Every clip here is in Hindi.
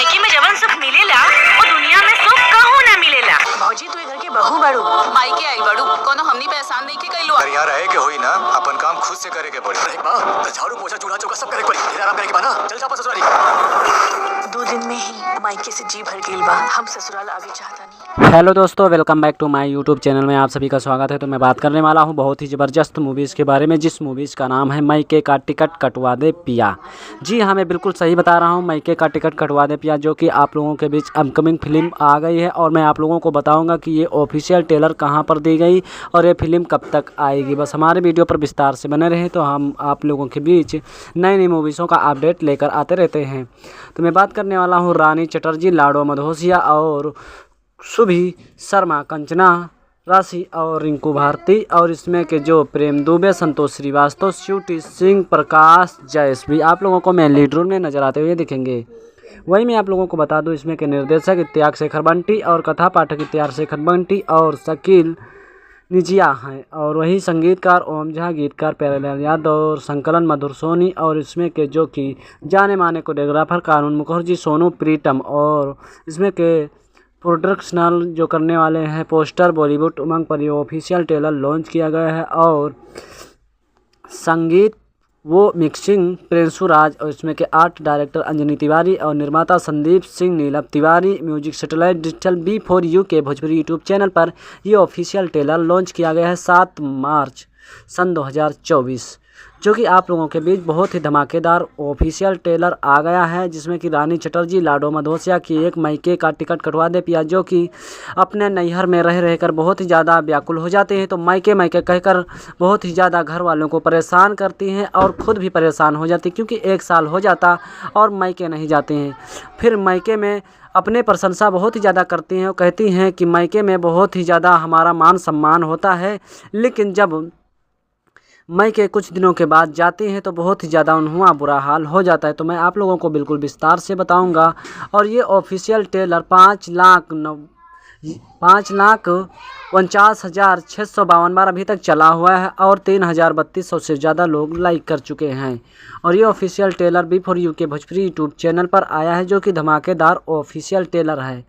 मायके में जवन सुख मिलेला वो दुनिया में सुख कहूं ना मिलेला। भौजी तू घर के बहू बाड़ू, मायके आई बाड़ू, कोनो हमनी पे एहसान नहीं के कइलो। पर यार रहे के होई ना, अपन काम खुद से करे के पड़ी। मां तो झाड़ू पोछा चूल्हा चौका सब करे के पड़ी। फिर आराम करे के बना, चल जा ससुराली। 2 दिन में ही मायके से जी भर गइल बा, हम ससुराल आगे चाहता नहीं। हेलो दोस्तों, welcome back to my YouTube channel में आप सभी का स्वागत है। तो मैं बात करने वाला हूं बहुत ही ज़बरदस्त मूवीज़ के बारे में, जिस मूवीज़ का नाम है मायके का टिकट कटवा दे पिया। जी हाँ, मैं बिल्कुल सही बता रहा हूं, मायके का टिकट कटवा दे पिया, जो कि आप लोगों के बीच अपकमिंग फिल्म आ गई है। और मैं आप लोगों को बताऊंगा कि ये ऑफिशियल ट्रेलर कहां पर दी गई और ये फिल्म कब तक आएगी। बस हमारे वीडियो पर विस्तार से बने रहे तो हम आप लोगों के बीच नई नई मूवीज़ों का अपडेट लेकर आते रहते हैं। तो मैं बात करने वाला हूँ रानी चटर्जी, लाडो मधोसिया और सुभी शर्मा, कंचना राशि और रिंकू भारती, और इसमें के जो प्रेम दुबे, संतोष श्रीवास्तव, स्वीटी सिंह, प्रकाश जयस भी आप लोगों को मेन लीड रोल में नजर आते हुए दिखेंगे। वही मैं आप लोगों को बता दूं, इसमें के निर्देशक इत्याग शेखर बंटी और कथा पाठक इत्याग शेखर बंटी और शकील निजिया हैं, और वही संगीतकार ओम झा, गीतकार प्यारेलाल यादव और संकलन मधुर सोनी, और इसमें के जो कि जाने माने कोरियोग्राफर कानून मुखर्जी, सोनू प्रीतम, और इसमें के प्रोडक्शनल जो करने वाले हैं पोस्टर बॉलीवुड उमंग पर ये ऑफिशियल ट्रेलर लॉन्च किया गया है। और संगीत वो मिक्सिंग प्रिंसू राज, और इसमें के आर्ट डायरेक्टर अंजनी तिवारी और निर्माता Sandeep Singh Neelam Tiwari. Music satellite digital B4U के भोजपुरी यूट्यूब चैनल पर ये ऑफिशियल ट्रेलर लॉन्च किया गया है 7 मार्च सन 2024, जो कि आप लोगों के बीच बहुत ही धमाकेदार ऑफिशियल ट्रेलर आ गया है, जिसमें कि रानी चटर्जी, लाडो मधोसिया की एक मायके का टिकट कटवा दे पिया, जो कि अपने नैहर में रह रहकर बहुत ही ज़्यादा व्याकुल हो जाते हैं, तो मायके मायके कहकर बहुत ही ज़्यादा घर वालों को परेशान करती हैं और ख़ुद भी परेशान हो जाती, क्योंकि 1 साल हो जाता और मायके नहीं जाते हैं। फिर मायके में अपने प्रशंसा बहुत ही ज़्यादा करती हैं और कहती हैं कि मायके में बहुत ही ज़्यादा हमारा मान सम्मान होता है, लेकिन जब मायके कुछ दिनों के बाद जाती हैं तो बहुत ही ज़्यादा उन्हें बुरा हाल हो जाता है। तो मैं आप लोगों को बिल्कुल विस्तार से बताऊंगा। और ये ऑफिशियल ट्रेलर 5,49,652 बार अभी तक चला हुआ है और 3,3200 से ज़्यादा लोग लाइक कर चुके हैं। और ये ऑफिशियल ट्रेलर B4U के भोजपुरी यूट्यूब चैनल पर आया है, जो कि धमाकेदार ऑफिशियल ट्रेलर है।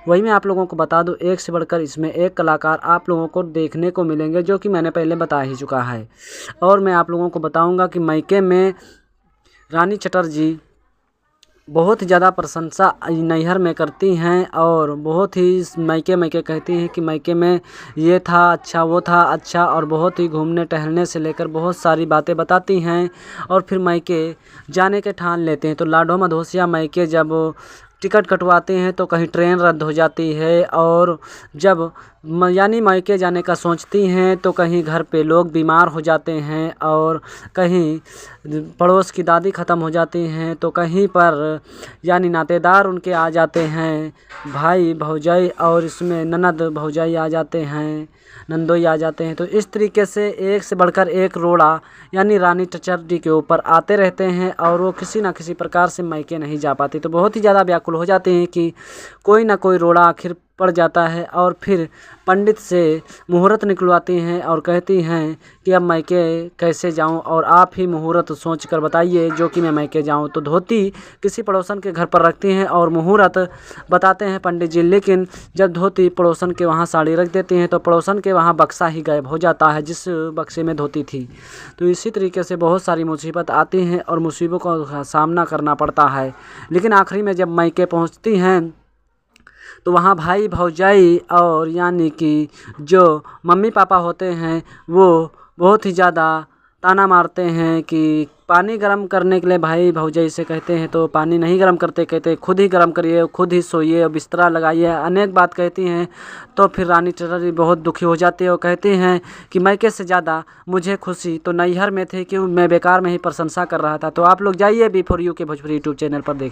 वही मैं आप लोगों को बता दूं, एक से बढ़कर इसमें एक कलाकार आप लोगों को देखने को मिलेंगे, जो कि मैंने पहले बता ही चुका है। और मैं आप लोगों को बताऊंगा कि मायके में रानी चटर्जी बहुत ज़्यादा प्रशंसा नैहर में करती हैं और बहुत ही मायके मायके कहती हैं कि मायके में ये था अच्छा, वो था अच्छा, और बहुत ही घूमने टहलने से लेकर बहुत सारी बातें बताती हैं। और फिर मायके जाने के ठान लेते हैं। तो लाडो मधोसिया मायके जब टिकट कटवाते हैं तो कहीं ट्रेन रद्द हो जाती है, और जब यानी मायके जाने का सोचती हैं तो कहीं घर पे लोग बीमार हो जाते हैं, और कहीं पड़ोस की दादी ख़त्म हो जाती हैं, तो कहीं पर यानी नातेदार उनके आ जाते हैं, भाई भौजाई, और इसमें ननद भौजाई आ जाते हैं, नंदोई आ जाते हैं। तो इस तरीके से एक से बढ़कर एक रोड़ा यानी रानी चटर्जी के ऊपर आते रहते हैं, और वो किसी ना किसी प्रकार से मायके नहीं जा पाती। तो बहुत ही ज़्यादा व्याकुल हो जाते हैं कि कोई ना कोई रोड़ा आखिर पड़ जाता है, और फिर पंडित से मुहूर्त निकलवाती हैं और कहती हैं कि अब मायके कैसे जाऊं, और आप ही मुहूर्त सोच कर बताइए जो कि मैं मायके जाऊं। तो धोती किसी पड़ोसन के घर पर रखती हैं और मुहूर्त बताते हैं पंडित जी, लेकिन जब धोती पड़ोसन के वहां साड़ी रख देती हैं तो पड़ोसन के वहां बक्सा ही गायब हो जाता है, जिस बक्से में धोती थी। तो इसी तरीके से बहुत सारी मुसीबत आती हैं और मुसीबतों का सामना करना पड़ता है, लेकिन आखिरी में जब मायके पहुँचती हैं तो वहाँ भाई भौजाई और यानी कि जो मम्मी पापा होते हैं वो बहुत ही ज़्यादा ताना मारते हैं कि पानी गर्म करने के लिए भाई भौजाई से कहते हैं, तो पानी नहीं गर्म करते, कहते खुद ही गर्म करिए, खुद ही सोइए, बिस्तरा लगाइए, अनेक बात कहती हैं। तो फिर रानी चटर्जी बहुत दुखी हो जाती है और कहती हैं कि मायके से ज़्यादा मुझे खुशी तो नैहर में थी, कि मैं बेकार में ही प्रशंसा कर रहा था। तो आप लोग जाइए B4U के भोजपुरी यूट्यूब चैनल पर देख।